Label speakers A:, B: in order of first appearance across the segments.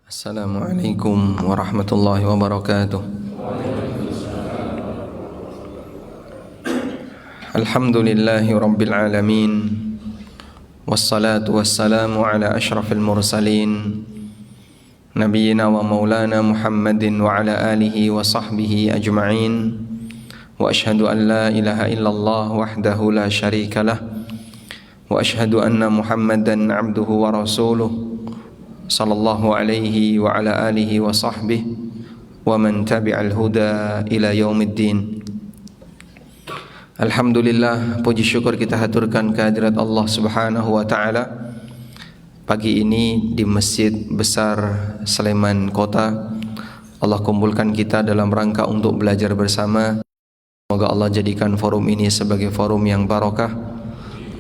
A: Assalamualaikum warahmatullahi wabarakatuh. Alhamdulillahi rabbil alamin. Wassalatu wassalamu ala ashrafil mursalin Nabiyyina wa maulana Muhammadin wa ala alihi wa sahbihi ajma'in. Wa ashhadu an la ilaha illallah wahdahu la syarika lah. Wa ashhadu anna Muhammadan abduhu wa rasuluh sallallahu alaihi wa ala alihi wa sahbihi wa man tabi'al huda ila yaumiddin. Alhamdulillah, puji syukur kita haturkan kehadirat Allah Subhanahu wa taala pagi ini di Masjid Besar Sleman Kota. Allah kumpulkan kita dalam rangka untuk belajar bersama. Semoga Allah jadikan forum ini sebagai forum yang barokah.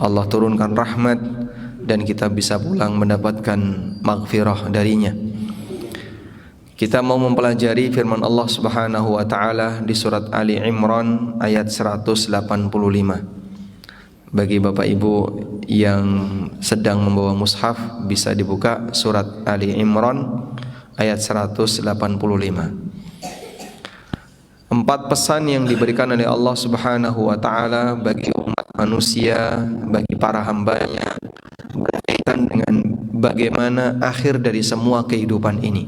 A: Allah turunkan rahmat dan kita bisa pulang mendapatkan maghfirah darinya. Kita mau mempelajari firman Allah Subhanahu wa taala di surat Ali Imran ayat 185. Bagi Bapak Ibu yang sedang membawa mushaf, bisa dibuka surat Ali Imran ayat 185. 4 pesan yang diberikan oleh Allah Subhanahu wa taala bagi umat manusia, bagi para hambanya, berkaitan dengan bagaimana akhir dari semua kehidupan ini.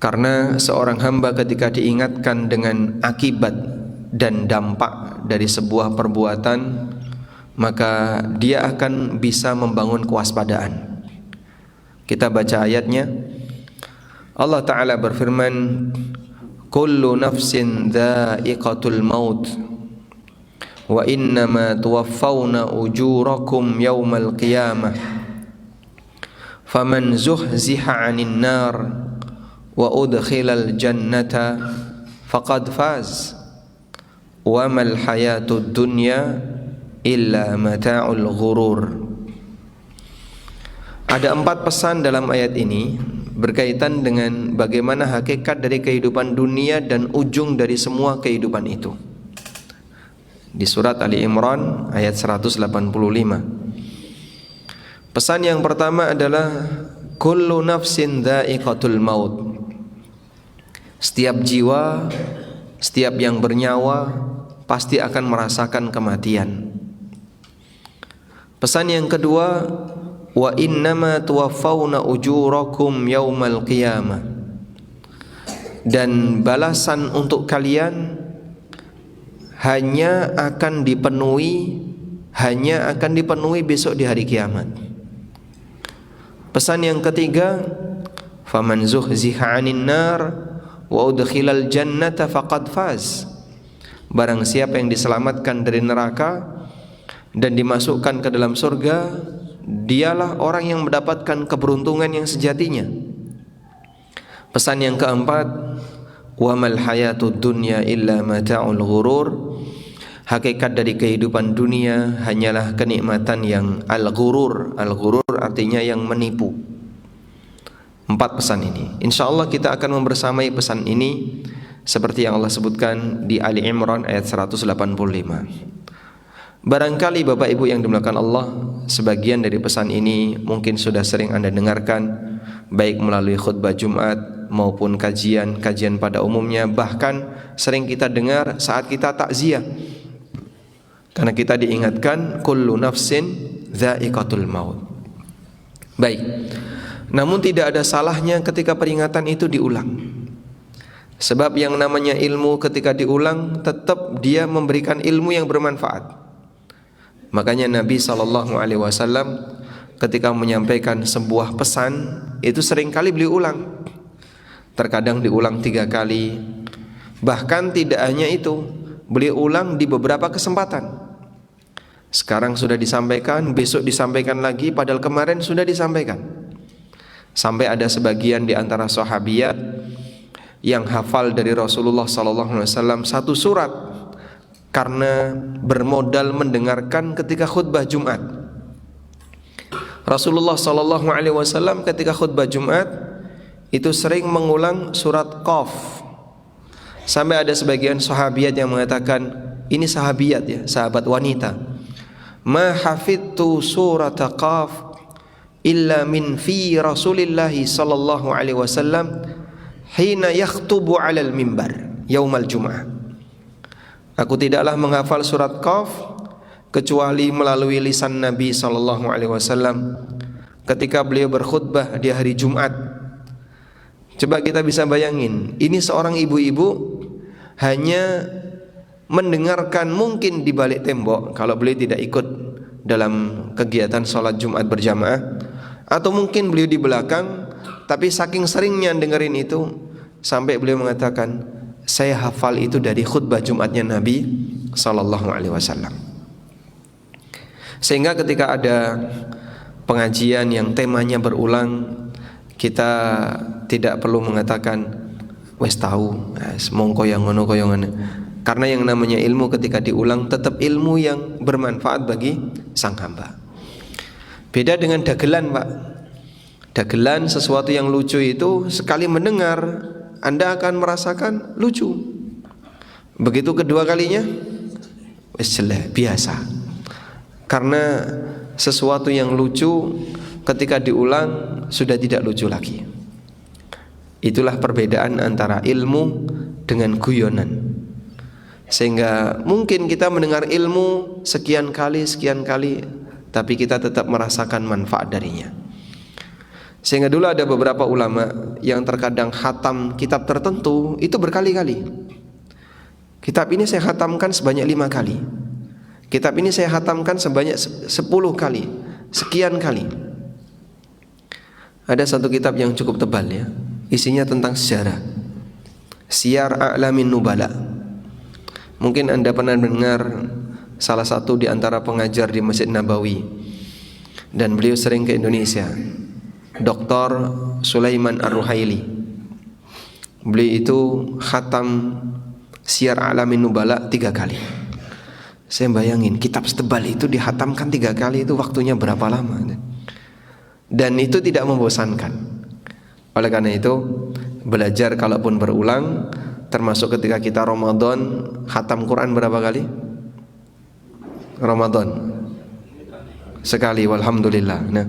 A: Karena seorang hamba ketika diingatkan dengan akibat dan dampak dari sebuah perbuatan, maka dia akan bisa membangun kewaspadaan. Kita baca ayatnya. Allah Ta'ala berfirman, kullu nafsin dha'iqatul maut wa innama tuwaffawna ujurakum yawmal qiyamah faman zuhziha 'anil nar wa udkhilal jannata faqad faz wa mal hayatud dunya illa mata'ul ghurur. Ada 4 pesan dalam ayat ini berkaitan dengan bagaimana hakikat dari kehidupan dunia dan ujung dari semua kehidupan itu. Di surat Ali Imran ayat 185. Pesan yang pertama adalah kullu nafsin dha'iqatul maut. Setiap jiwa, setiap yang bernyawa pasti akan merasakan kematian. Pesan yang kedua, wa innama tuwaffawna ujurakum yaumal qiyamah. Dan balasan untuk kalian hanya akan dipenuhi besok di hari kiamat. Pesan yang ketiga, faman zuhziha 'anil nar wa udkhilal jannata faqad faz. Barang siapa yang diselamatkan dari neraka dan dimasukkan ke dalam surga, dialah orang yang mendapatkan keberuntungan yang sejatinya. Pesan yang keempat, wa mal hayatud dunya illa mata'ul ghurur. Hakikat dari kehidupan dunia hanyalah kenikmatan yang al-ghurur. Al-ghurur artinya yang menipu. 4 pesan ini, insyaallah kita akan membersamai pesan ini seperti yang Allah sebutkan di Ali Imran ayat 185. Barangkali Bapak Ibu yang dimuliakan Allah, sebagian dari pesan ini mungkin sudah sering Anda dengarkan, baik melalui khutbah Jumat maupun kajian pada umumnya. Bahkan sering kita dengar saat kita takziah, karena kita diingatkan kullu nafsin dha'iqatul maut. Baik, namun tidak ada salahnya ketika peringatan itu diulang. Sebab yang namanya ilmu ketika diulang tetap dia memberikan ilmu yang bermanfaat. Makanya Nabi SAW ketika menyampaikan sebuah pesan itu seringkali beliau ulang. Terkadang diulang 3 kali. Bahkan tidak hanya itu, beliau ulang di beberapa kesempatan. Sekarang sudah disampaikan, besok disampaikan lagi, padahal kemarin sudah disampaikan. Sampai ada sebagian di antara sahabiyat yang hafal dari Rasulullah SAW 1 surat karena bermodal mendengarkan ketika khutbah Jumat. Rasulullah SAW ketika khutbah Jumat itu sering mengulang surat Qaf. Sampai ada sebagian sahabiat yang mengatakan, ini sahabiat ya, sahabat wanita, ma hafidtu surat Qaf illa min fi Rasulillah sallallahu alaihi wasallam hina yakhtubu 'alal mimbar yaumal jum'ah. Aku tidaklah menghafal surat Qaf kecuali melalui lisan Nabi sallallahu alaihi wasallam ketika beliau berkhutbah di hari Jumat. Coba kita bisa bayangin, ini seorang ibu-ibu hanya mendengarkan mungkin di balik tembok kalau beliau tidak ikut dalam kegiatan sholat Jumat berjamaah, atau mungkin beliau di belakang, tapi saking seringnya dengerin itu sampai beliau mengatakan, saya hafal itu dari khutbah Jumatnya Nabi sallallahu alaihi wasallam. Sehingga ketika ada pengajian yang temanya berulang, kita tidak perlu mengatakan wes tahu, mongko yang ngono koyo ngene. Karena yang namanya ilmu ketika diulang tetap ilmu yang bermanfaat bagi sang hamba. Beda dengan dagelan, Pak. Dagelan sesuatu yang lucu itu sekali mendengar Anda akan merasakan lucu. Begitu kedua kalinya wes jelek, biasa. Karena sesuatu yang lucu ketika diulang sudah tidak lucu lagi. Itulah perbedaan antara ilmu dengan guyonan. Sehingga mungkin kita mendengar ilmu sekian kali, tapi kita tetap merasakan manfaat darinya. Sehingga dulu ada beberapa ulama yang terkadang khatam kitab tertentu itu berkali-kali. Kitab ini saya khatamkan sebanyak 5 kali. Kitab ini saya khatamkan sebanyak 10 kali, sekian kali. Ada satu kitab yang cukup tebal ya, isinya tentang sejarah. Siyar A'lamin Nubala. Mungkin Anda pernah dengar salah satu di antara pengajar di Masjid Nabawi, dan beliau sering ke Indonesia, Dr. Sulaiman Ar-Ruhaili. Beliau itu khatam Siyar A'lamin Nubala 3 kali. Saya bayangin kitab setebal itu dihatamkan 3 kali, itu waktunya berapa lama? Dan itu tidak membosankan. Oleh karena itu belajar kalaupun berulang, termasuk ketika kita Ramadan, khatam Quran berapa kali? Ramadan sekali, walhamdulillah. Nah,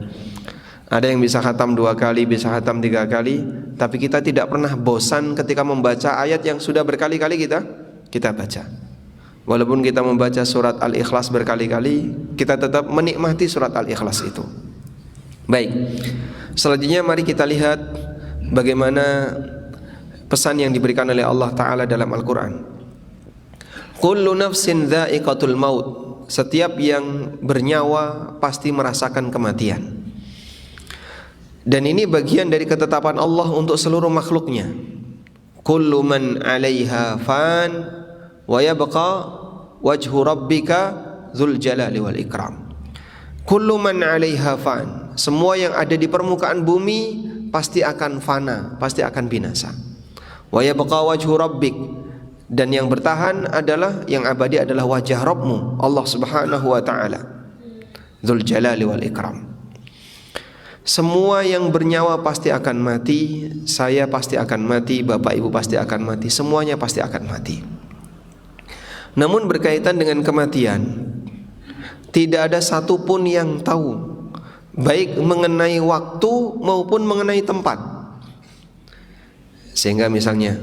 A: ada yang bisa khatam 2 kali, bisa khatam 3 kali, tapi kita tidak pernah bosan ketika membaca ayat yang sudah berkali-kali kita baca. Walaupun kita membaca surat Al-Ikhlas berkali-kali, kita tetap menikmati surat Al-Ikhlas itu. Baik, selanjutnya mari kita lihat bagaimana pesan yang diberikan oleh Allah Ta'ala dalam Al-Quran. Kullu nafsin dha'iqatul maut. Setiap yang bernyawa pasti merasakan kematian. Dan ini bagian dari ketetapan Allah untuk seluruh makhluknya. Kullu man 'alaiha fan wa yabqa wajhu rabbika dzul jalali wal ikram. Kullu man 'alaiha fan. Semua yang ada di permukaan bumi pasti akan fana, pasti akan binasa. Wa yabqa wajhu rabbik, dan yang bertahan adalah, yang abadi adalah wajah Rabbmu, Allah Subhanahu wa taala. Dzul jalali wal ikram. Semua yang bernyawa pasti akan mati, saya pasti akan mati, Bapak Ibu pasti akan mati, semuanya pasti akan mati. Namun berkaitan dengan kematian, tidak ada satupun yang tahu, baik mengenai waktu maupun mengenai tempat. Sehingga misalnya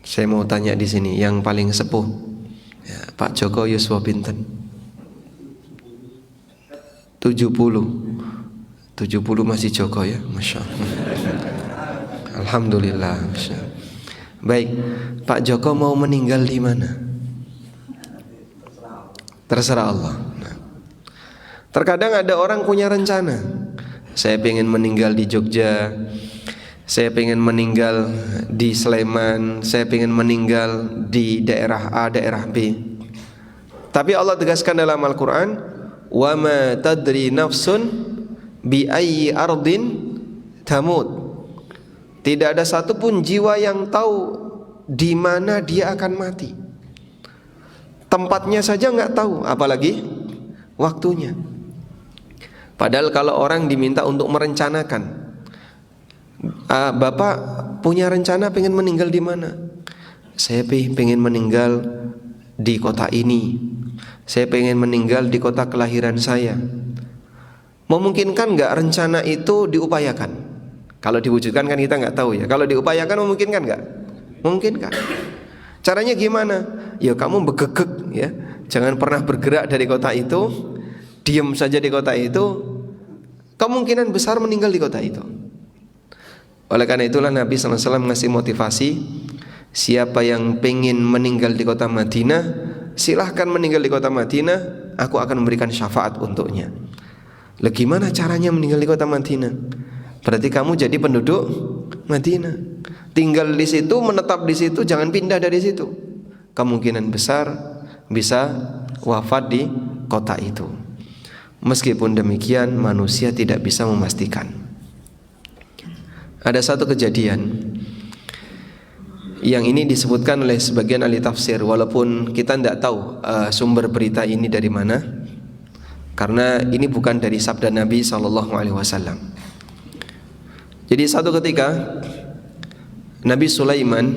A: saya mau tanya di sini, yang paling sepuh ya, Pak Joko Yuswo pinten? 70 masih Joko ya, Masya Allah. Alhamdulillah, Masya Allah. Baik, Pak Joko mau meninggal di mana? Terserah Allah. Nah, terkadang ada orang punya rencana, saya pengen meninggal di Jogja, saya pengen meninggal di Sleman, saya pengen meninggal di daerah A, daerah B. Tapi Allah tegaskan dalam Al-Quran, wa ma tadri nafsun bi ayyi ardin tamut. Tidak ada satupun jiwa yang tahu di mana dia akan mati. Tempatnya saja nggak tahu, apalagi waktunya. Padahal kalau orang diminta untuk merencanakan, Bapak punya rencana pengen meninggal di mana? Saya pengen meninggal di kota ini. Saya pengen meninggal di kota kelahiran saya. Memungkinkan nggak rencana itu diupayakan? Kalau diwujudkan kan kita nggak tahu ya. Kalau diupayakan memungkinkan nggak? Memungkinkan. Caranya gimana? Ya kamu begegek ya. Jangan pernah bergerak dari kota itu, diam saja di kota itu. Kemungkinan besar meninggal di kota itu. Oleh karena itulah Nabi SAW ngasih motivasi, siapa yang pengen meninggal di kota Madinah, silahkan meninggal di kota Madinah, aku akan memberikan syafaat untuknya. Lah gimana caranya meninggal di kota Madinah? Berarti kamu jadi penduduk Madinah, tinggal di situ, menetap di situ, jangan pindah dari situ. Kemungkinan besar bisa wafat di kota itu. Meskipun demikian, manusia tidak bisa memastikan. Ada satu kejadian yang ini disebutkan oleh sebagian ahli tafsir, walaupun kita tidak tahu sumber berita ini dari mana, karena ini bukan dari sabda Nabi SAW. Jadi satu ketika Nabi Sulaiman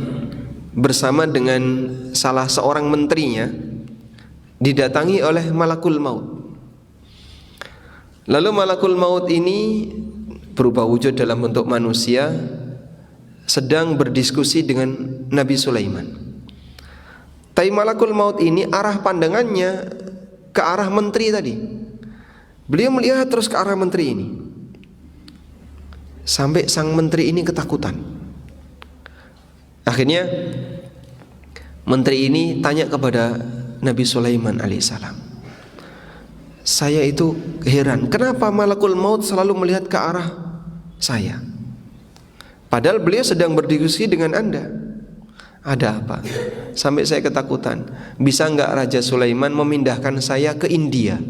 A: bersama dengan salah seorang menterinya didatangi oleh malakul maut. Lalu malakul maut ini berubah wujud dalam bentuk manusia, sedang berdiskusi dengan Nabi Sulaiman. Tapi malakul maut ini arah pandangannya ke arah menteri tadi. Beliau melihat terus ke arah menteri ini, sampai sang menteri ini ketakutan. Akhirnya menteri ini tanya kepada Nabi Sulaiman alaihissalam, saya itu heran, kenapa malakul maut selalu melihat ke arah saya? Padahal beliau sedang berdiskusi dengan Anda. Ada apa? Sampai saya ketakutan. Bisa enggak Raja Sulaiman memindahkan saya ke India?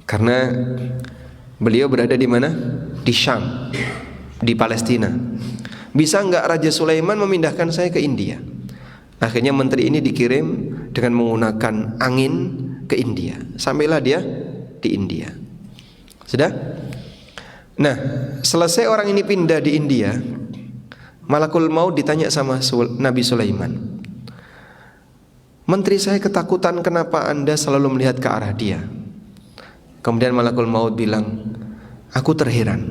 A: Karena beliau berada di mana? Di Syam, di Palestina. Bisa enggak Raja Sulaiman memindahkan saya ke India? Akhirnya menteri ini dikirim dengan menggunakan angin ke India. Sampailah dia di India. Sudah? Nah, selesai orang ini pindah di India, malakul maut ditanya sama Nabi Sulaiman, menteri saya ketakutan, kenapa Anda selalu melihat ke arah dia? Kemudian malakul maut bilang, aku terheran,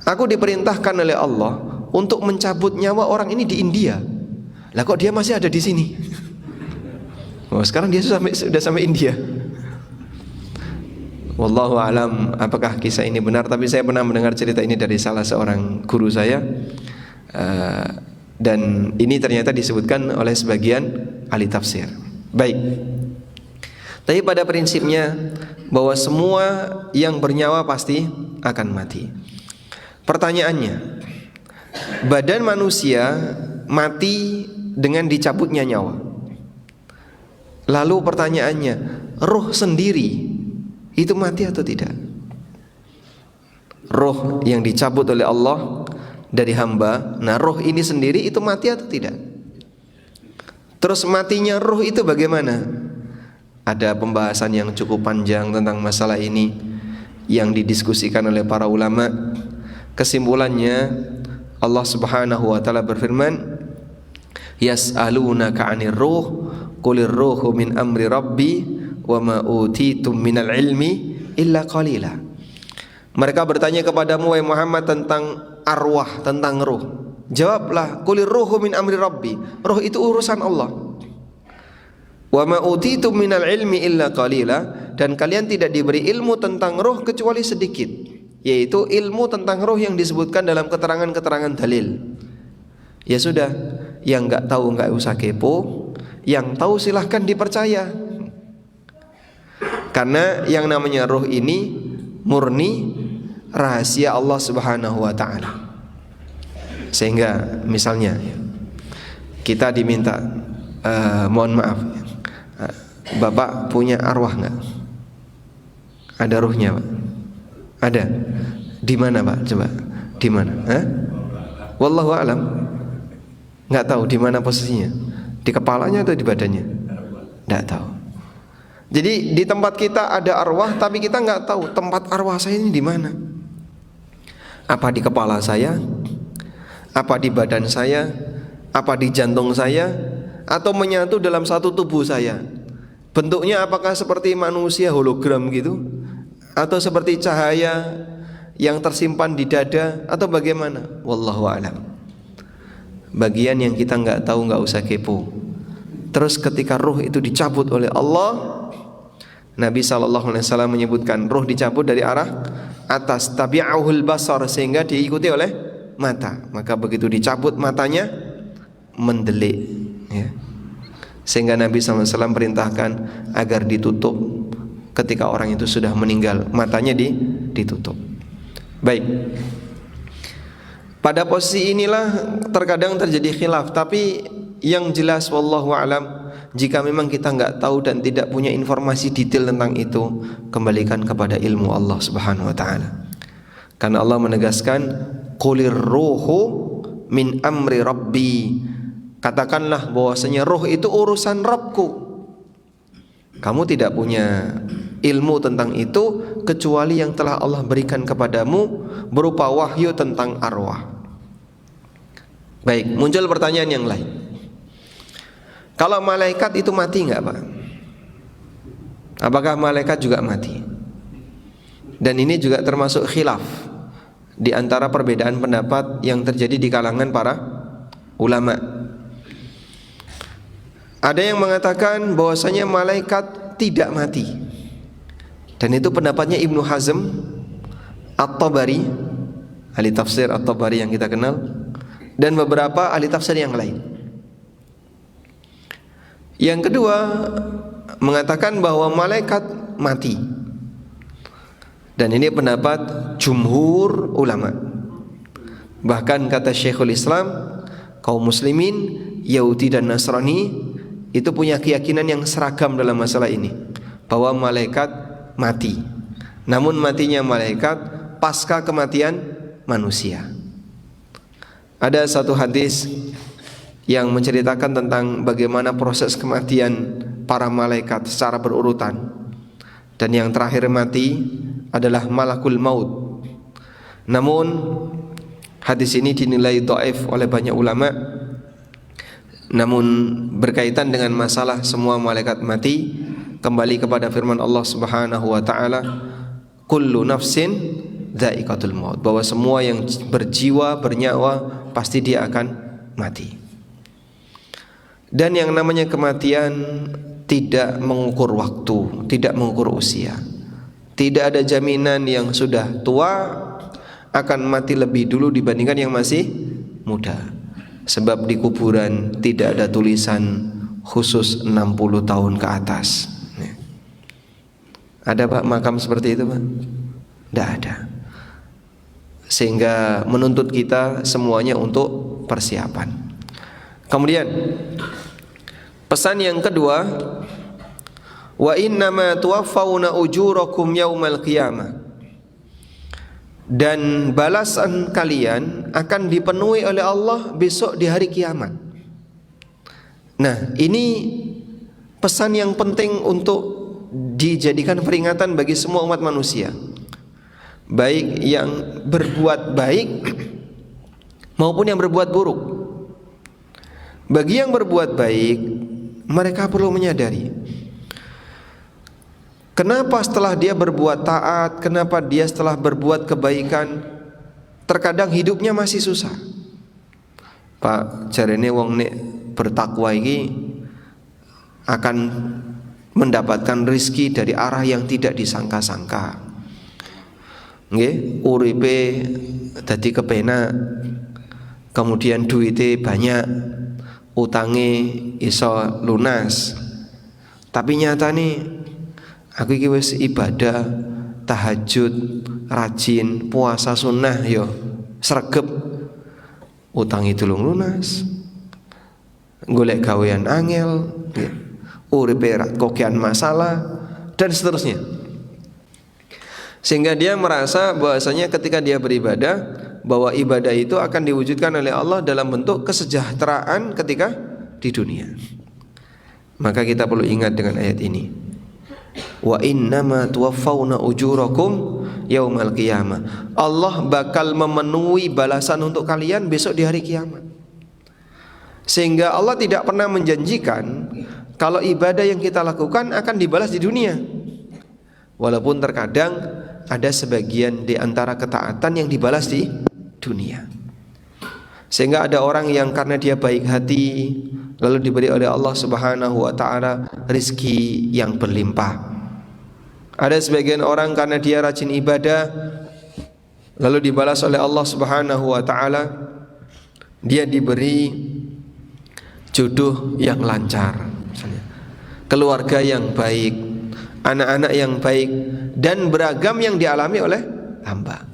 A: aku diperintahkan oleh Allah untuk mencabut nyawa orang ini di India. Lah kok dia masih ada di sini? Oh, sekarang dia sudah sampai India. Wallahu alam apakah kisah ini benar, tapi saya pernah mendengar cerita ini dari salah seorang guru saya, dan ini ternyata disebutkan oleh sebagian ahli tafsir. Baik. Tapi pada prinsipnya bahwa semua yang bernyawa pasti akan mati. Pertanyaannya, badan manusia mati dengan dicabutnya nyawa. Lalu pertanyaannya, roh sendiri itu mati atau tidak? Roh yang dicabut oleh Allah dari hamba, nah roh ini sendiri itu mati atau tidak? Terus matinya roh itu bagaimana? Ada pembahasan yang cukup panjang tentang masalah ini yang didiskusikan oleh para ulama. Kesimpulannya, Allah Subhanahu wa taala berfirman, yas'alunaka 'anir ruh qulir ruhu min amri rabbi wa ma utitum minal ilmi illa qalila. Mereka bertanya kepadamu wahai Muhammad tentang arwah, tentang ruh. Jawablah, qulir ruhu min amri rabbi. Ruh itu urusan Allah. Wa ma utitum minal ilmi illa qalila, dan kalian tidak diberi ilmu tentang ruh kecuali sedikit, yaitu ilmu tentang ruh yang disebutkan dalam keterangan-keterangan dalil. Ya sudah, yang enggak tahu enggak usah kepo, yang tahu silahkan dipercaya. Karena yang namanya ruh ini murni rahasia Allah Subhanahu wa taala. Sehingga misalnya kita diminta, mohon maaf, Bapak punya arwah enggak? Ada ruhnya, Pak? Ada. Di mana, Pak? Coba. Di mana? Wallahu a'lam. Enggak tahu di mana posisinya. Di kepalanya atau di badannya? Enggak tahu. Jadi di tempat kita ada arwah, tapi kita enggak tahu tempat arwah saya ini di mana. Apa di kepala saya? Apa di badan saya? Apa di jantung saya? Atau menyatu dalam satu tubuh saya? Bentuknya apakah seperti manusia hologram gitu? atau seperti cahaya yang tersimpan di dada, atau bagaimana? Wallahu a'lam. Bagian yang kita nggak tahu nggak usah kepo. Terus ketika ruh itu dicabut oleh Allah, Nabi SAW menyebutkan ruh dicabut dari arah atas, tabi'ahul basar, sehingga diikuti oleh mata. Maka begitu dicabut matanya mendelik, ya. Sehingga Nabi SAW perintahkan agar ditutup ketika orang itu sudah meninggal, matanya ditutup. Baik. Pada posisi inilah terkadang terjadi khilaf, tapi yang jelas wallahu alam, jika memang kita nggak tahu dan tidak punya informasi detail tentang itu, kembalikan kepada ilmu Allah Subhanahu wa taala. Karena Allah menegaskan, qulir ruhu min amri rabbi. Katakanlah bahwasanya roh itu urusan Rabbku. Kamu tidak punya ilmu tentang itu kecuali yang telah Allah berikan kepadamu berupa wahyu tentang arwah. Baik, muncul pertanyaan yang lain. Kalau malaikat itu mati enggak, Pak? Apakah malaikat juga mati? Dan ini juga termasuk khilaf di antara perbedaan pendapat yang terjadi di kalangan para ulama. Ada yang mengatakan bahwasanya malaikat tidak mati. Dan itu pendapatnya Ibnu Hazm At-Tabari, ahli tafsir At-Tabari yang kita kenal, dan beberapa ahli tafsir yang lain. Yang kedua mengatakan bahwa malaikat mati. Dan ini pendapat jumhur ulama. Bahkan kata Syekhul Islam, kaum muslimin Yahudi dan Nasrani itu punya keyakinan yang seragam dalam masalah ini, bahwa malaikat mati. Namun matinya malaikat pasca kematian manusia. Ada satu hadis yang menceritakan tentang bagaimana proses kematian para malaikat secara berurutan. Dan yang terakhir mati adalah malakul maut. Namun hadis ini dinilai dhaif oleh banyak ulama. Namun berkaitan dengan masalah semua malaikat mati, kembali kepada firman Allah Subhanahu wa taala, kullu nafsin dha'iqatul maut, bahwa semua yang berjiwa, bernyawa pasti dia akan mati. Dan yang namanya kematian tidak mengukur waktu, tidak mengukur usia. Tidak ada jaminan yang sudah tua akan mati lebih dulu dibandingkan yang masih muda. Sebab di kuburan tidak ada tulisan khusus 60 tahun ke atas. Ada Pak makam seperti itu Pak? Tidak ada. Sehingga menuntut kita semuanya untuk persiapan. Kemudian pesan yang kedua, wa innama tuwaffawna ujurakum yaumal qiyamah. Dan balasan kalian akan dipenuhi oleh Allah besok di hari kiamat. Nah, ini pesan yang penting untuk dijadikan peringatan bagi semua umat manusia, baik yang berbuat baik maupun yang berbuat buruk. Bagi yang berbuat baik, mereka perlu menyadari, kenapa setelah dia berbuat taat, kenapa dia setelah berbuat kebaikan terkadang hidupnya masih susah. Pak, jarene wong nek bertakwa iki akan mendapatkan rizki dari arah yang tidak disangka-sangka. Nggih, uripe dadi kepenak, kemudian duite banyak, utange iso lunas. Tapi nyatane aku iki wis ibadah, tahajud, rajin, puasa sunnah yo sregep, utang itu lunas, golek gawean angel, uripe kokian masalah dan seterusnya. Sehingga dia merasa bahwasanya ketika dia beribadah, bahwa ibadah itu akan diwujudkan oleh Allah dalam bentuk kesejahteraan ketika di dunia. Maka kita perlu ingat dengan ayat ini. Wa innama tuwaffawna ujurakum yaumal qiyamah. Allah bakal memenuhi balasan untuk kalian besok di hari kiamat. Sehingga Allah tidak pernah menjanjikan kalau ibadah yang kita lakukan akan dibalas di dunia. Walaupun terkadang ada sebagian di antara ketaatan yang dibalas di dunia. Sehingga ada orang yang karena dia baik hati lalu diberi oleh Allah Subhanahu wa taala rizki yang berlimpah. Ada sebagian orang karena dia rajin ibadah lalu dibalas oleh Allah Subhanahu wa taala, dia diberi jodoh yang lancar, misalnya, keluarga yang baik, anak-anak yang baik, dan beragam yang dialami oleh hamba.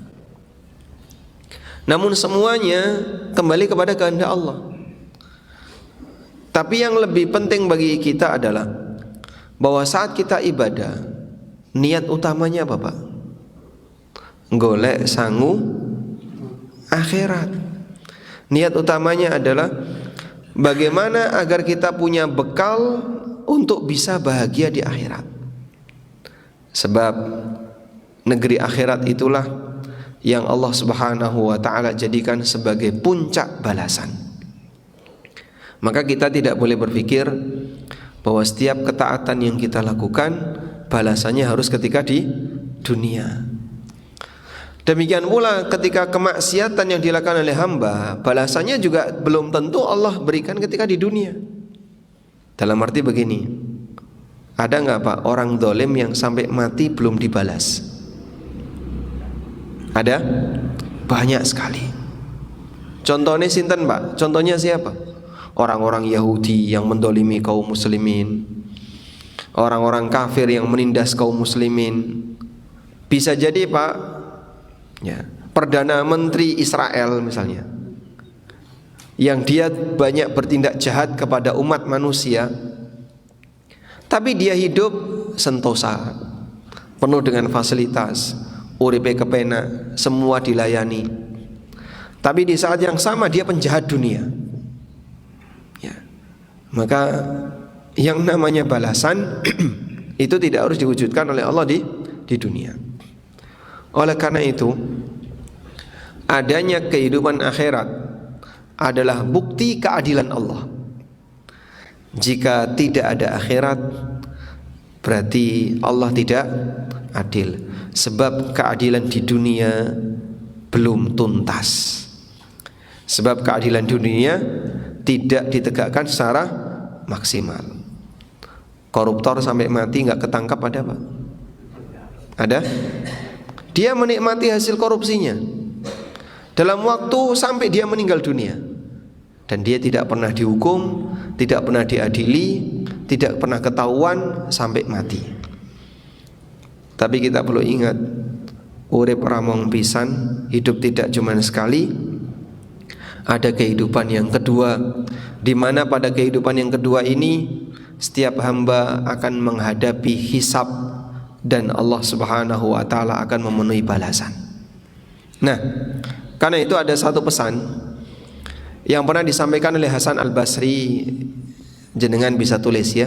A: Namun semuanya kembali kepada kehendak Allah. Tapi yang lebih penting bagi kita adalah bahwa saat kita ibadah, niat utamanya apa, Pak? Golek sangu akhirat. Niat utamanya adalah bagaimana agar kita punya bekal untuk bisa bahagia di akhirat. Sebab negeri akhirat itulah yang Allah Subhanahu wa taala jadikan sebagai puncak balasan. Maka kita tidak boleh berpikir bahwa setiap ketaatan yang kita lakukan balasannya harus ketika di dunia. Demikian pula ketika kemaksiatan yang dilakukan oleh hamba, balasannya juga belum tentu Allah berikan ketika di dunia. Dalam arti begini, ada nggak Pak orang zalim yang sampai mati belum dibalas? Ada? Banyak sekali. Contohnya sinten Pak? Contohnya siapa? Orang-orang Yahudi yang mendolimi kaum muslimin, orang-orang kafir yang menindas kaum muslimin. Bisa jadi Pak, ya, Perdana Menteri Israel misalnya, yang dia banyak bertindak jahat kepada umat manusia, tapi dia hidup sentosa, penuh dengan fasilitas, uripe kepena, semua dilayani. Tapi di saat yang sama dia penjahat dunia. Ya. Maka yang namanya balasan itu tidak harus diwujudkan oleh Allah di dunia. Oleh karena itu, adanya kehidupan akhirat adalah bukti keadilan Allah. Jika tidak ada akhirat, berarti Allah tidak adil. Sebab keadilan di dunia belum tuntas. Sebab keadilan dunia tidak ditegakkan secara maksimal. Koruptor sampai mati nggak ketangkap ada Pak? Ada? Dia menikmati hasil korupsinya dalam waktu sampai dia meninggal dunia, dan dia tidak pernah dihukum, tidak pernah diadili, tidak pernah ketahuan sampai mati. Tapi kita perlu ingat, urip ramong pisan, hidup tidak cuma sekali. Ada kehidupan yang kedua, di mana pada kehidupan yang kedua ini setiap hamba akan menghadapi hisab dan Allah Subhanahu wa taala akan memenuhi balasan. Nah, karena itu ada satu pesan yang pernah disampaikan oleh Hasan Al-Basri. Jenengan bisa tulis ya.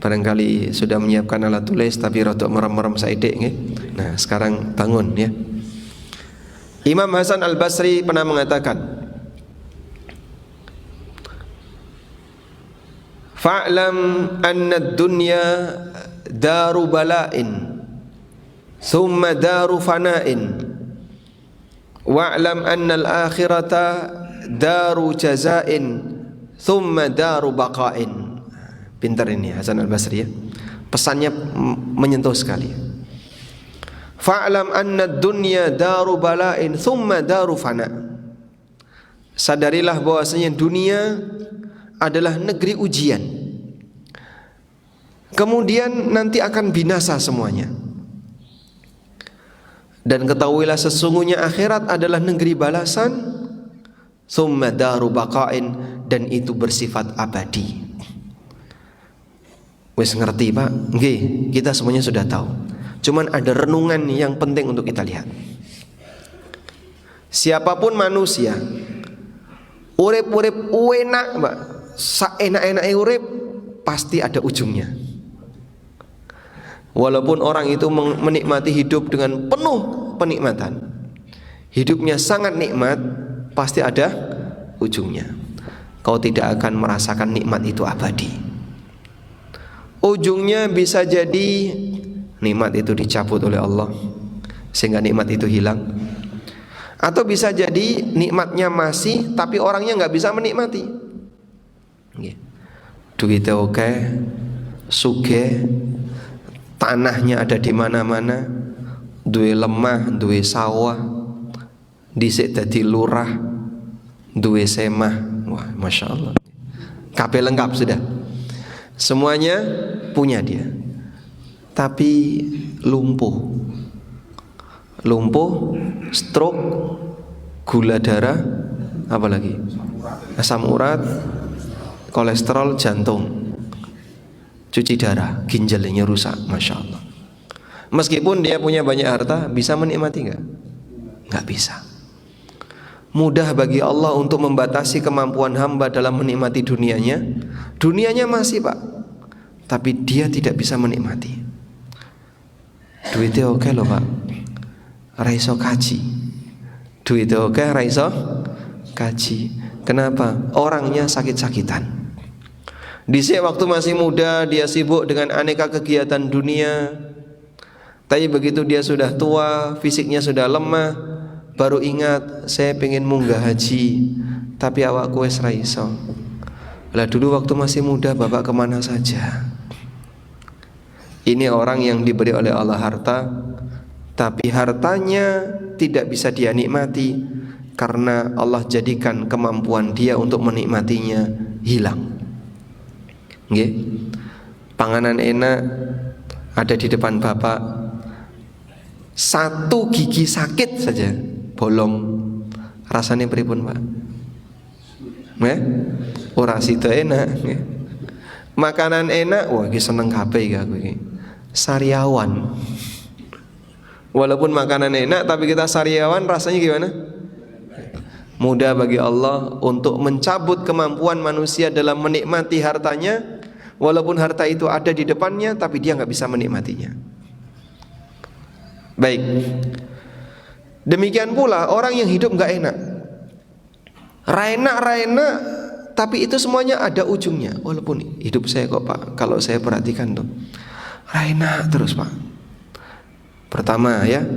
A: Barangkali sudah menyiapkan alat tulis tapi rodok merem-merem saidek nggih. Nah, sekarang bangun ya. Imam Hasan Al-Basri pernah mengatakan, fa'lam anna ad-dunya daru bala'in thumma daru fana'in wa'lam anna al-akhirata daru jaza'in thumma daru baqa'in. Pintar ini Hasan Al-Basri ya. Pesannya menyentuh sekali. Fa'lam anna ad-dunya daru bala'in thumma daru fana'. Sadarilah bahwasanya dunia adalah negeri ujian, kemudian nanti akan binasa semuanya. Dan ketahuilah sesungguhnya akhirat adalah negeri balasan, tsumma daru baqain, dan itu bersifat abadi. Wes ngerti Pak? Nggih, kita semuanya sudah tahu. Cuman ada renungan yang penting untuk kita lihat. Siapapun manusia, urip-urip enak Pak, saenak-enake urip pasti ada ujungnya. Walaupun orang itu menikmati hidup dengan penuh penikmatan, hidupnya sangat nikmat, pasti ada ujungnya. Kau tidak akan merasakan nikmat itu abadi. Ujungnya bisa jadi nikmat itu dicabut oleh Allah, sehingga nikmat itu hilang. Atau bisa jadi nikmatnya masih tapi orangnya nggak bisa menikmati. Duitnya oke, sugih, tanahnya ada di mana-mana, duwe lemah, duwe sawah, dhisik dadi lurah, duwe semah. Wah, masya Allah, kabeh lengkap sudah, semuanya punya dia. Tapi lumpuh, stroke, gula darah, apalagi asam urat, kolesterol, jantung, cuci darah, ginjalnya rusak, masya Allah. Meskipun dia punya banyak harta, bisa menikmati nggak? Nggak bisa. Mudah bagi Allah untuk membatasi kemampuan hamba dalam menikmati dunianya. Dunianya masih Pak, tapi dia tidak bisa menikmati. Duitnya oke loh Pak, raiso kaji. Duitnya oke, raiso kaji. Kenapa? Orangnya sakit-sakitan. Dhisik waktu masih muda dia sibuk dengan aneka kegiatan dunia. Tapi begitu dia sudah tua, fisiknya sudah lemah, baru ingat saya pengen munggah haji, tapi awakku wis ra iso. Lah dulu waktu masih muda Bapak kemana saja? Ini orang yang diberi oleh Allah harta, tapi hartanya tidak bisa dia nikmati karena Allah jadikan kemampuan dia untuk menikmatinya hilang. Nggih. Panganan enak ada di depan Bapak, satu gigi sakit saja bolong, rasanya pripun Pak? Ora sida enak. Makanan enak, wah iki seneng kabeh iki aku iki. Sariawan. Walaupun makanan enak tapi kita sariawan, rasanya gimana? Mudah bagi Allah untuk mencabut kemampuan manusia dalam menikmati hartanya. Walaupun harta itu ada di depannya, tapi dia nggak bisa menikmatinya. Baik. Demikian pula orang yang hidup nggak enak. Enak, tapi itu semuanya ada ujungnya. Walaupun hidup saya kok Pak, kalau saya perhatikan tuh, enak terus Pak. Pertama ya,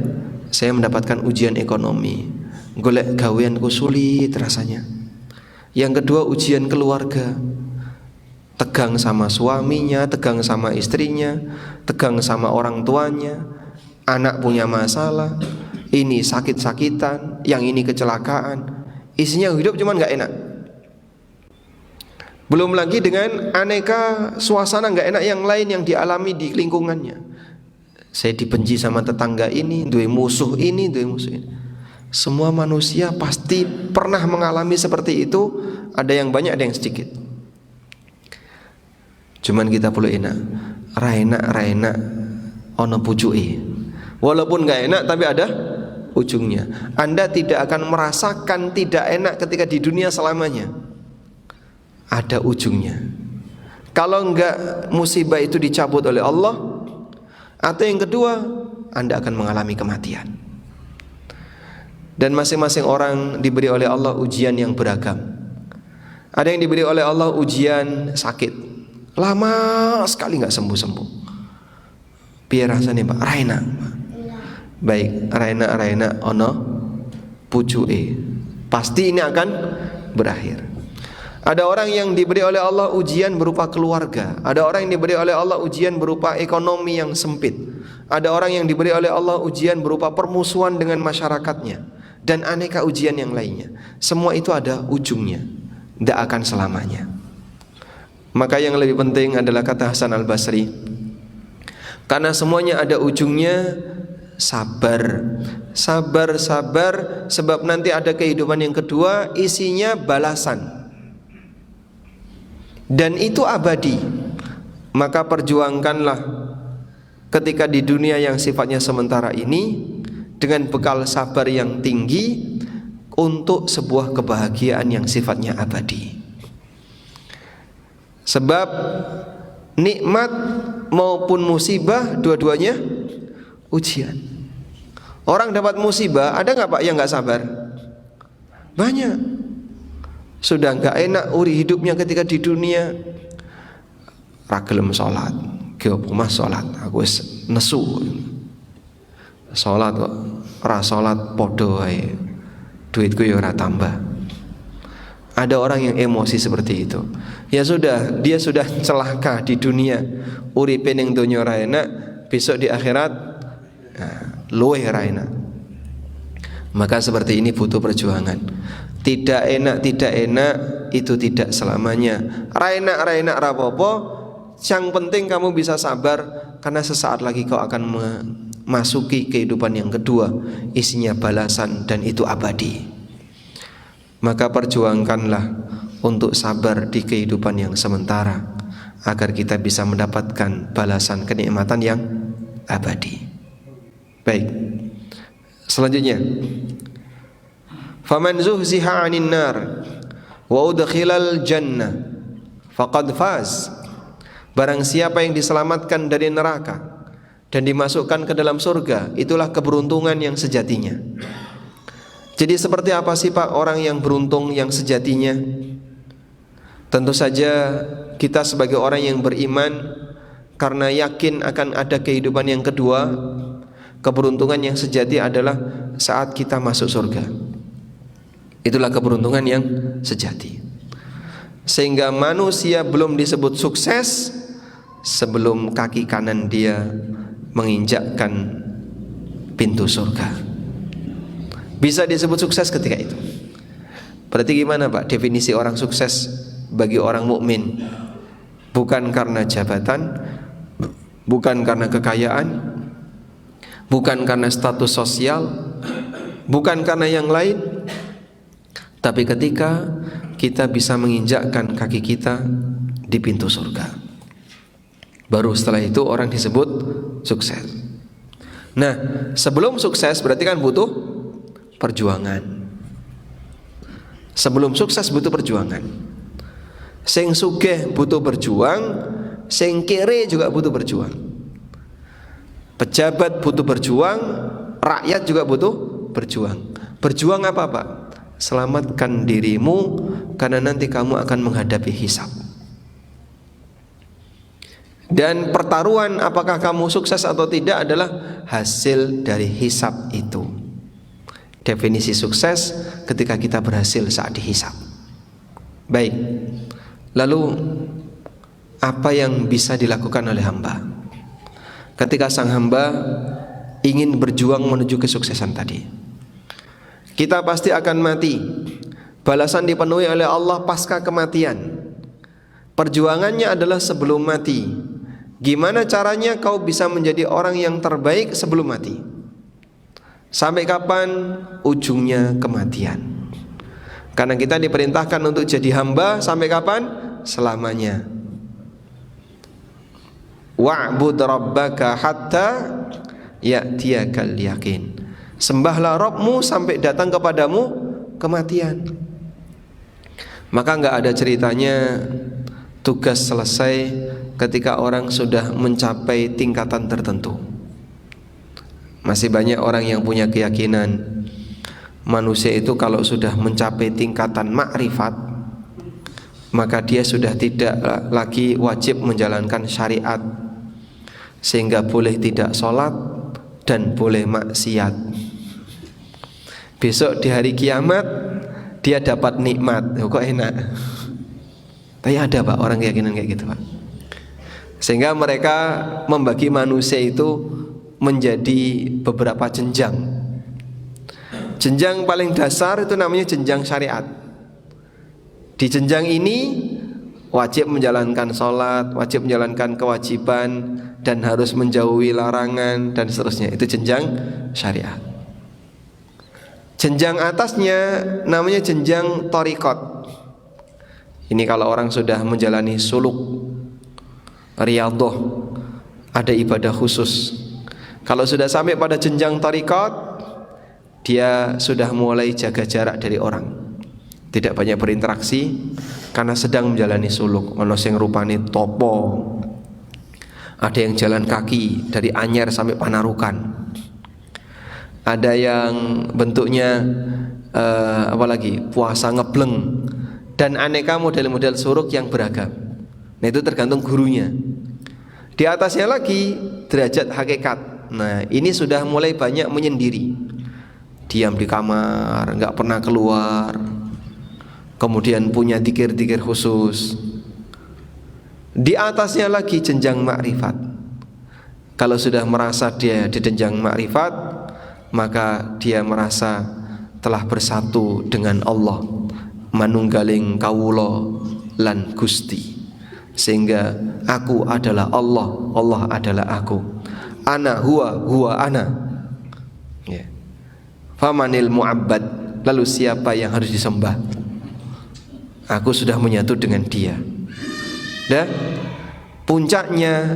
A: saya mendapatkan ujian ekonomi, golek gaweanku sulit rasanya. Yang kedua ujian keluarga, tegang sama suaminya, tegang sama istrinya, tegang sama orang tuanya, anak punya masalah, ini sakit-sakitan, yang ini kecelakaan, isinya hidup cuman gak enak. Belum lagi dengan aneka suasana gak enak yang lain yang dialami di lingkungannya. Saya dibenci sama tetangga ini, duwe musuh ini, duwe musuh ini. Semua manusia pasti pernah mengalami seperti itu, ada yang banyak, ada yang sedikit. Cuman kita perlu enak, enak ono pucuke. Walaupun gak enak tapi ada ujungnya. Anda tidak akan merasakan tidak enak ketika di dunia selamanya. Ada ujungnya. Kalau enggak musibah itu dicabut oleh Allah, atau yang kedua Anda akan mengalami kematian. Dan masing-masing orang diberi oleh Allah ujian yang beragam. Ada yang diberi oleh Allah ujian sakit, lama sekali nggak sembuh-sembuh. Biar rasanya Pak, Raina. Baik, Raina ono pucuke. Pasti ini akan berakhir. Ada orang yang diberi oleh Allah ujian berupa keluarga. Ada orang yang diberi oleh Allah ujian berupa ekonomi yang sempit. Ada orang yang diberi oleh Allah ujian berupa permusuhan dengan masyarakatnya, dan aneka ujian yang lainnya. Semua itu ada ujungnya, tidak akan selamanya. Maka yang lebih penting adalah kata Hasan Al-Basri, karena semuanya ada ujungnya, sabar, sebab nanti ada kehidupan yang kedua, isinya balasan, dan itu abadi. Maka perjuangkanlah ketika di dunia yang sifatnya sementara ini dengan bekal sabar yang tinggi untuk sebuah kebahagiaan yang sifatnya abadi. Sebab nikmat maupun musibah dua-duanya ujian. Orang dapat musibah, ada nggak Pak yang nggak sabar? Banyak. Sudah nggak enak uri hidupnya ketika di dunia, ra gelem salat, ge opo mas salat, aku wis nesu. Salat kok ora salat padha wae, duitku ya ora tambah. Ada orang yang emosi seperti itu. Ya sudah, dia sudah celaka di dunia, uripe ning donya ora enak, besok di akhirat luwih ora enak. Maka seperti ini butuh perjuangan. Tidak enak itu tidak selamanya. Ra enak ra apa-apa, yang penting kamu bisa sabar, karena sesaat lagi kau akan memasuki kehidupan yang kedua, isinya balasan dan itu abadi. Maka perjuangkanlah untuk sabar di kehidupan yang sementara, agar kita bisa mendapatkan balasan kenikmatan yang abadi. Baik, selanjutnya, faman zuhziha 'anil nar wa udkhilal jannah faqad faz. Barang siapa yang diselamatkan dari neraka dan dimasukkan ke dalam surga, itulah keberuntungan yang sejatinya. Jadi seperti apa sih Pak orang yang beruntung yang sejatinya? Tentu saja kita sebagai orang yang beriman, karena yakin akan ada kehidupan yang kedua, keberuntungan yang sejati adalah saat kita masuk surga. Itulah keberuntungan yang sejati. Sehingga manusia belum disebut sukses sebelum kaki kanan dia menginjakkan pintu surga. Bisa disebut sukses ketika itu. Berarti gimana Pak definisi orang sukses bagi orang mukmin? Bukan karena jabatan, bukan karena kekayaan, bukan karena status sosial, bukan karena yang lain, tapi ketika kita bisa menginjakkan kaki kita di pintu surga, baru setelah itu orang disebut sukses. Nah, sebelum sukses berarti kan butuh perjuangan. Sebelum sukses butuh perjuangan. Sing sugih butuh berjuang, sing kere juga butuh berjuang. Pejabat butuh berjuang, rakyat juga butuh berjuang. Berjuang apa Pak? Selamatkan dirimu, karena nanti kamu akan menghadapi hisab. Dan pertaruhan apakah kamu sukses atau tidak adalah hasil dari hisab itu. Definisi sukses ketika kita berhasil saat dihisab. Baik, lalu apa yang bisa dilakukan oleh hamba ketika sang hamba ingin berjuang menuju kesuksesan tadi? Kita pasti akan mati. Balasan dipenuhi oleh Allah pasca kematian. Perjuangannya adalah sebelum mati. Gimana caranya kau bisa menjadi orang yang terbaik sebelum mati? Sampai kapan? Ujungnya kematian. Karena kita diperintahkan untuk jadi hamba sampai kapan? Selamanya. Wa'bud rabbaka hatta ya'tiyakal yakin. Sembahlah Rabbmu sampai datang kepadamu kematian. Maka enggak ada ceritanya tugas selesai ketika orang sudah mencapai tingkatan tertentu. Masih banyak orang yang punya keyakinan manusia itu kalau sudah mencapai tingkatan makrifat, maka dia sudah tidak lagi wajib menjalankan syariat, sehingga boleh tidak sholat dan boleh maksiat. Besok di hari kiamat dia dapat nikmat. Kok enak? Tapi ada Pak orang keyakinan kayak gitu Pak. Sehingga mereka membagi manusia itu menjadi beberapa jenjang. Jenjang paling dasar itu namanya jenjang syariat. Di jenjang ini wajib menjalankan sholat, wajib menjalankan kewajiban, dan harus menjauhi larangan dan seterusnya. Itu jenjang syariat. Jenjang atasnya namanya jenjang thariqat. Ini kalau orang sudah menjalani suluk, riyadhah, ada ibadah khusus. Kalau sudah sampai pada jenjang thariqat, dia sudah mulai jaga jarak dari orang, tidak banyak berinteraksi karena sedang menjalani suluk. Ono sing rupane topo, ada yang jalan kaki dari Anyer sampai Panarukan, ada yang bentuknya apalagi puasa ngebleng, dan aneka model-model suluk yang beragam. Nah itu tergantung gurunya. Di atasnya lagi derajat hakikat, Nah, ini sudah mulai banyak menyendiri, diam di kamar, nggak pernah keluar, kemudian punya dzikir-dzikir khusus. Di atasnya lagi jenjang makrifat. Kalau sudah merasa dia di jenjang makrifat, maka dia merasa telah bersatu dengan Allah, manunggaling kawula lan Gusti, sehingga aku adalah Allah, Allah adalah aku, ana huwa ana, ya. Famanil mu'abbad, lalu siapa yang harus disembah? Aku sudah menyatu dengan dia. Dan puncaknya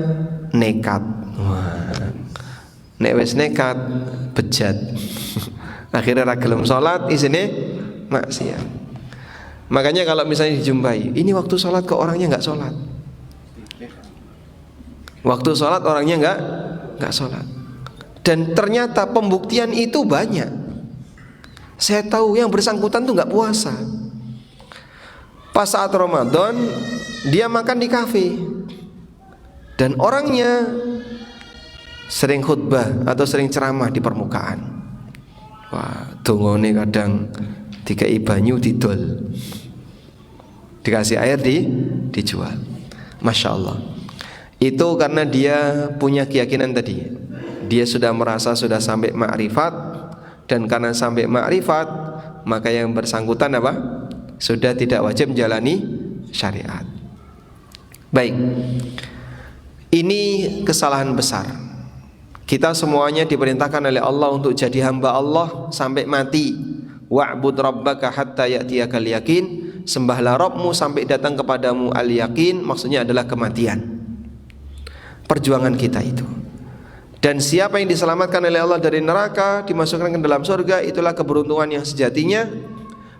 A: nekat. Wah, nek wis nekat bejat. Akhirnya ra gelem salat, isine maksiat. Makanya kalau misalnya dijumpai, ini waktu salat kok orangnya enggak salat. Waktu salat orangnya enggak salat. Dan ternyata pembuktian itu banyak. Saya tahu yang bersangkutan tuh enggak puasa. Pas saat Ramadan dia makan di kafe. Dan orangnya sering khutbah atau sering ceramah di permukaan. Wah, dongone kadang dikai banyu didol, dikasih air dijual. Masya Allah. Itu karena dia punya keyakinan tadi. Dia sudah merasa sudah sampai makrifat. Dan karena sampai makrifat, maka yang bersangkutan apa? Sudah tidak wajib menjalani syariat. Baik, ini kesalahan besar. Kita semuanya diperintahkan oleh Allah untuk jadi hamba Allah sampai mati. Wa'bud rabbaka hatta ya'tiyakal yakin. Sembahlah Rabbmu sampai datang kepadamu al-yakin. Maksudnya adalah kematian. Perjuangan kita itu. Dan siapa yang diselamatkan oleh Allah dari neraka, dimasukkan ke dalam surga, itulah keberuntungan yang sejatinya,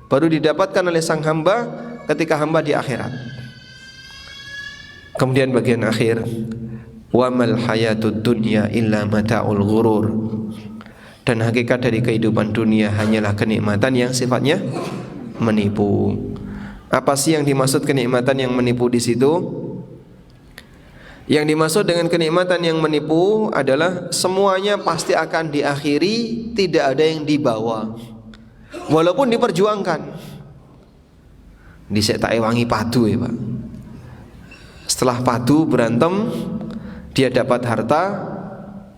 A: baru didapatkan oleh sang hamba ketika hamba di akhirat. Kemudian bagian akhir, wa mal hayatud dunya illa mata'ul ghurur. Dan hakikat dari kehidupan dunia hanyalah kenikmatan yang sifatnya menipu. Apa sih yang dimaksud kenikmatan yang menipu di situ? Yang dimaksud dengan kenikmatan yang menipu adalah semuanya pasti akan diakhiri, tidak ada yang dibawa. Walaupun diperjuangkan. Dhisik tak ewangi padu ya, Pak. Setelah padu berantem, dia dapat harta,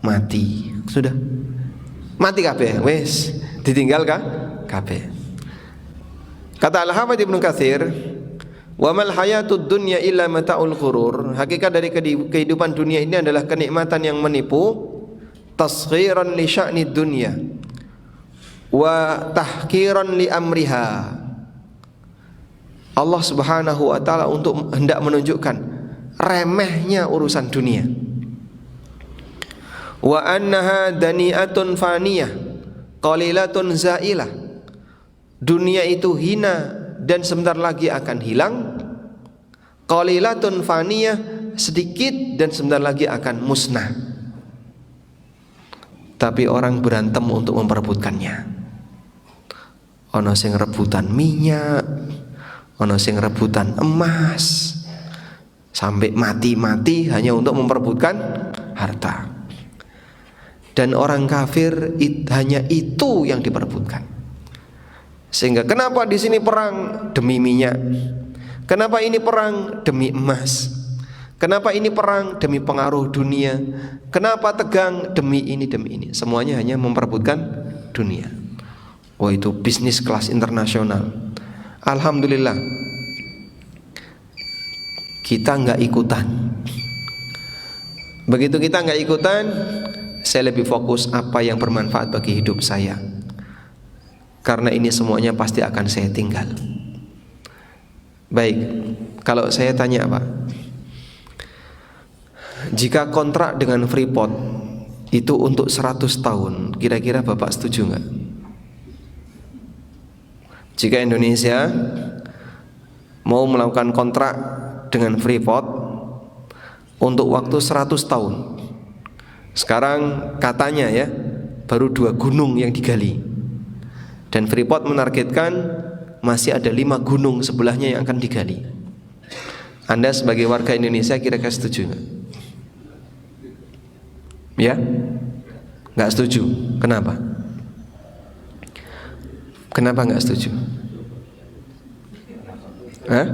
A: mati. Sudah. Mati kabeh, wis ditinggal kabeh. Kata Al-Hafidz Ibnu Katsir, wa mal hayatud dunya illa mata'ul ghurur. Hakikat dari kehidupan dunia ini adalah kenikmatan yang menipu, tasghiran li sya'nid dunya wa tahkiran li amriha. Allah Subhanahu wa taala untuk hendak menunjukkan remehnya urusan dunia. Wa annaha dani'atun faniyah qalilatun zailah. Dunia itu hina dan sebentar lagi akan hilang. Qalilatun faniyah, sedikit dan sebentar lagi akan musnah. Tapi orang berantem untuk memperebutkannya. Ono sing rebutan minyak, ono sing rebutan emas, sampai mati-mati hanya untuk memperebutkan harta. Dan orang kafir hanya itu yang diperebutkan. Sehingga kenapa di sini perang demi minyak? Kenapa ini perang demi emas? Kenapa ini perang demi pengaruh dunia? Kenapa tegang demi ini demi ini? Semuanya hanya memperebutkan dunia. Oh, itu bisnis kelas internasional. Alhamdulillah kita nggak ikutan. Begitu kita nggak ikutan, saya lebih fokus apa yang bermanfaat bagi hidup saya. Karena ini semuanya pasti akan saya tinggal. Baik, kalau saya tanya Pak, jika kontrak dengan Freeport itu untuk 100 tahun, kira-kira Bapak setuju nggak? Jika Indonesia mau melakukan kontrak dengan Freeport untuk waktu 100 tahun. Sekarang katanya ya, baru 2 gunung yang digali. Dan Freeport menargetkan masih ada 5 gunung sebelahnya yang akan digali. Anda sebagai warga Indonesia kira-kira setuju nggak? Ya? Nggak setuju. Kenapa? Kenapa nggak setuju? Hah?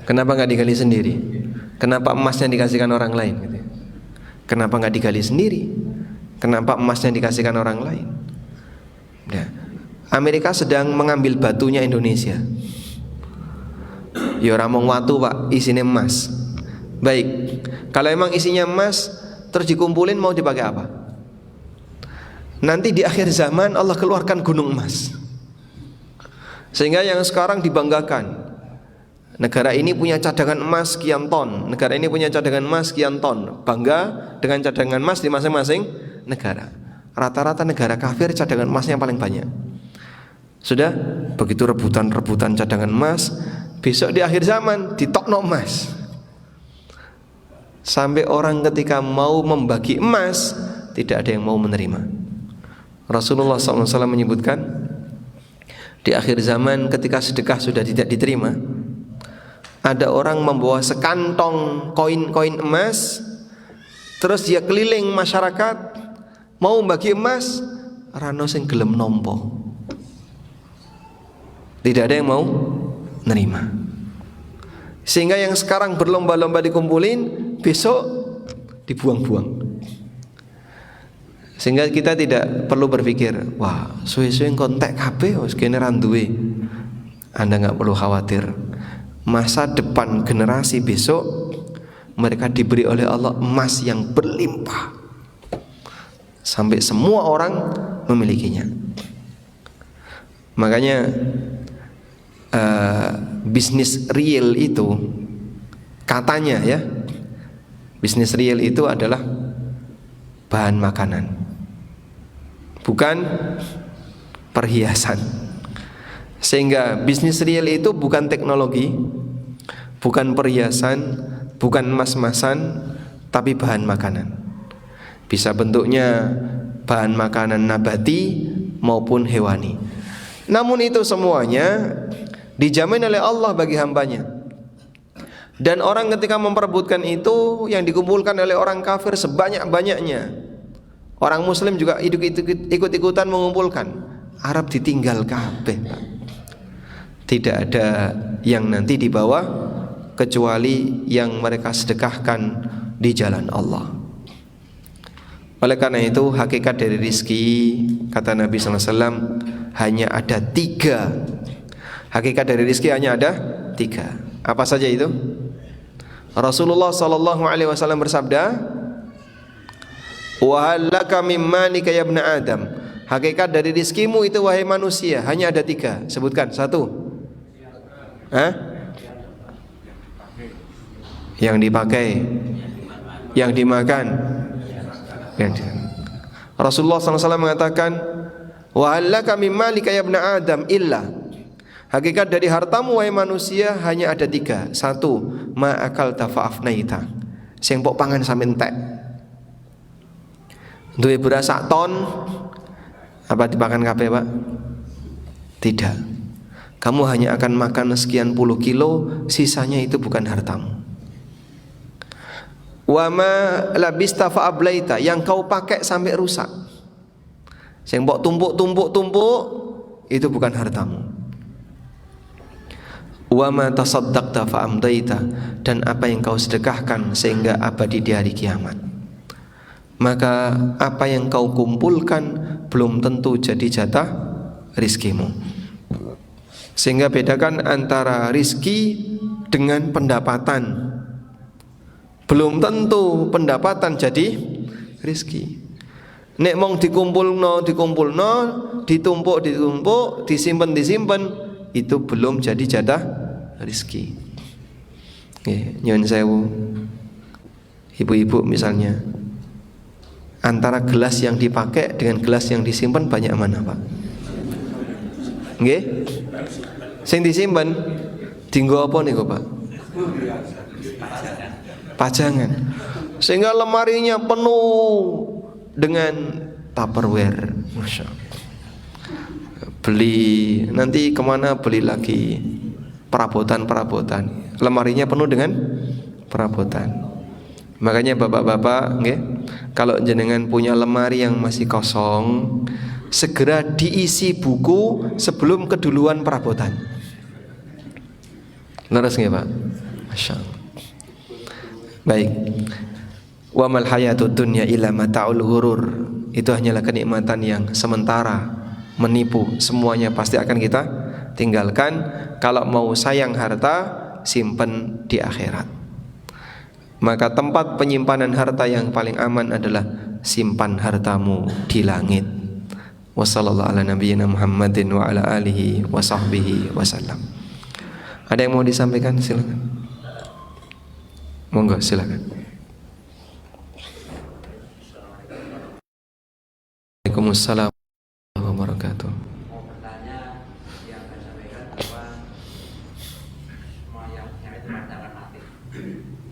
A: Kenapa nggak digali sendiri? Kenapa emasnya dikasihkan orang lain? Kenapa nggak digali sendiri? Kenapa emasnya dikasihkan orang lain? Ya. Amerika sedang mengambil batunya Indonesia. Ya ora mung watu, Pak, isinya emas. Baik, kalau emang isinya emas terus dikumpulin mau dipakai apa? Nanti di akhir zaman Allah keluarkan gunung emas. Sehingga yang sekarang dibanggakan, negara ini punya cadangan emas sekian ton, negara ini punya cadangan emas sekian ton. Bangga dengan cadangan emas di masing-masing negara. Rata-rata negara kafir cadangan emasnya paling banyak. Sudah begitu rebutan cadangan emas, besok di akhir zaman ditokno emas. Sampai orang ketika mau membagi emas tidak ada yang mau menerima. Rasulullah SAW menyebutkan, di akhir zaman ketika sedekah sudah tidak diterima, ada orang membawa sekantong koin-koin emas, terus dia keliling masyarakat mau bagi emas, rano sing gelem nompo. Tidak ada yang mau nerima. Sehingga yang sekarang berlomba-lomba dikumpulin, besok dibuang-buang. Sehingga kita tidak perlu berpikir, wah, suwe-suwe kontak kabeh wis kene ra duwe. Anda enggak perlu khawatir. Masa depan generasi besok mereka diberi oleh Allah emas yang berlimpah sampai semua orang memilikinya. Makanya bisnis real itu katanya ya, bisnis real itu adalah bahan makanan, bukan perhiasan. Sehingga bisnis real itu bukan teknologi, bukan perhiasan, bukan emas-emasan, tapi bahan makanan. Bisa bentuknya bahan makanan nabati maupun hewani. Namun itu semuanya dijamin oleh Allah bagi hambanya. Dan orang ketika memperebutkan itu, yang dikumpulkan oleh orang kafir sebanyak-banyaknya, orang muslim juga ikut-ikutan mengumpulkan. Arab ditinggal kabeh, Pak. Tidak ada yang nanti dibawa kecuali yang mereka sedekahkan di jalan Allah. Oleh karena itu hakikat dari rizki, kata Nabi SAW, hanya ada 3. Hakikat dari rizki hanya ada 3. Apa saja itu? Rasulullah SAW bersabda, wa hal laka min malika ya ibna Adam. Hakikat dari rizkimu itu wahai manusia hanya ada 3. Sebutkan 1. Yang dipakai, yang dimakan, Rasulullah SAW mengatakan, wa hal laka min malika ya ibna Adam illa. Hakikat dari hartamu wahai manusia hanya ada 3. 1. Ma akalta fa afnaita. Sing mbok pangan sampe entek. Duwe beras sak ton, apa dimakan kabeh, Pak? Tidak. Kamu hanya akan makan sekian puluh kilo, sisanya itu bukan hartamu. Wa ma labista fa ablaita, yang kau pakai sampai rusak. Sing mbok tumpuk itu bukan hartamu. Wa ma tasaddaqta fa amdaita, dan apa yang kau sedekahkan sehingga abadi di hari kiamat. Maka apa yang kau kumpulkan belum tentu jadi jatah rizkimu. Sehingga bedakan antara rizki dengan pendapatan. Belum tentu pendapatan jadi rizki. Nek mong dikumpulno, ditumpuk, disimpen, itu belum jadi jatah rizki. Nyuwun sewu, ibu-ibu misalnya, antara gelas yang dipakai dengan gelas yang disimpan banyak mana, Pak? Nggih? Sing disimpan dienggo apa niku, Pak? Pajangan. Sehingga lemarinya penuh dengan Tupperware. Masya Allah. Beli, nanti kemana beli lagi perabotan. Lemarinya penuh dengan perabotan. Makanya bapak-bapak, nggih, kalau jenengan punya lemari yang masih kosong, segera diisi buku sebelum keduluan perabotan. Leres nggih Pak? Masya Allah. Baik. Wa mal hayatud dunya illa mata'ul ghurur. Itu hanyalah kenikmatan yang sementara, menipu. Semuanya pasti akan kita tinggalkan. Kalau mau sayang harta, simpen di akhirat. Maka tempat penyimpanan harta yang paling aman adalah simpan hartamu di langit. Wassallallahu ala nabiyyina Muhammadin wa ala alihi wa sahbihi wasallam. Ada yang mau disampaikan? Silakan. Monggo silakan. Waalaikumsalam warahmatullahi wabarakatuh.
B: Mau bertanya yang saya sampaikan bahwa semua yang itu akan mati.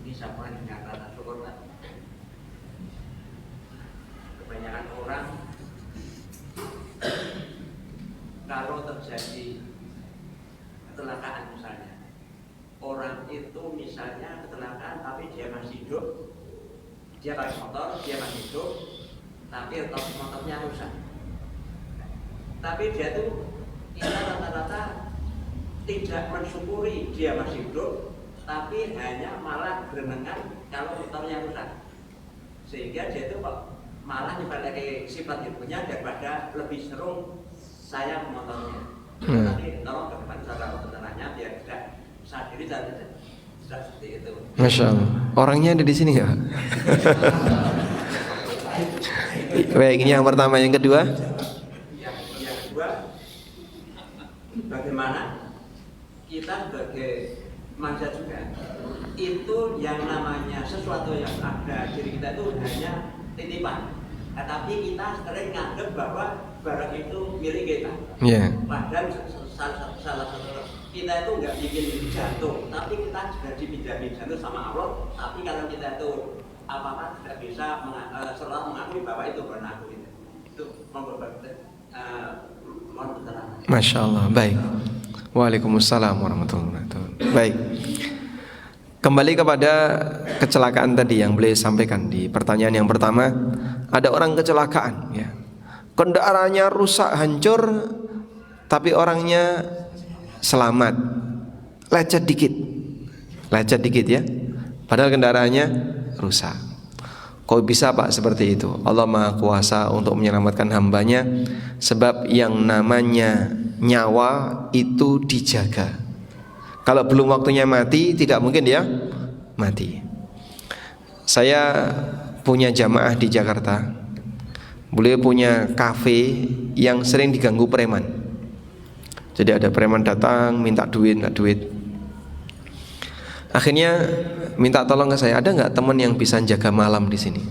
B: Ini sama dengan rasa syukur Pak. Kebanyakan orang kalau terjadi kecelakaan misalnya, orang itu misalnya kecelakaan tapi dia masih hidup, dia pakai motor, dia masih hidup, tapi motornya rusak. Tapi dia tuh kita rata-rata tidak mensyukuri dia masih hidup, tapi hanya malah berenengan kalau motornya rusak. Sehingga dia tuh malah dibalik sifat hidupnya daripada lebih seru sayang motornya. Tapi tolong ke depan saudara kebenarannya biar tidak sadari dan tidak seperti itu.
A: Masya Allah. Orangnya ada di sini ya? Baik, ini yang pertama. Yang kedua?
B: Yang kedua, bagaimana kita sebagai manusia juga itu yang namanya sesuatu yang ada diri kita itu hanya titipan. Tetapi kita sering nganggap bahwa barang itu milik kita.
A: Yeah.
B: Padahal salah satu kita itu nggak bikin jantung, tapi kita juga dipinjami jantung sama Allah. Tapi kalau kita itu apa-apa tidak bisa selalu mengakui bahwa itu bukan aku itu. Itu mohon keterangan.
A: Masya Allah. Baik. Waalaikumsalam warahmatullahi wabarakatuh. Baik. Kembali kepada kecelakaan tadi yang beliau sampaikan di pertanyaan yang pertama. Ada orang kecelakaan ya. Kendaraannya rusak, hancur, tapi orangnya selamat. Lecet dikit ya. Padahal kendaraannya rusak. Kok bisa Pak seperti itu? Allah Maha Kuasa untuk menyelamatkan hambanya. Sebab yang namanya nyawa itu dijaga. Kalau belum waktunya mati, tidak mungkin dia mati. Saya punya jamaah di Jakarta. Beliau punya kafe yang sering diganggu preman. Jadi ada preman datang minta duit. Akhirnya minta tolong ke saya, ada nggak teman yang bisa jaga malam di sini?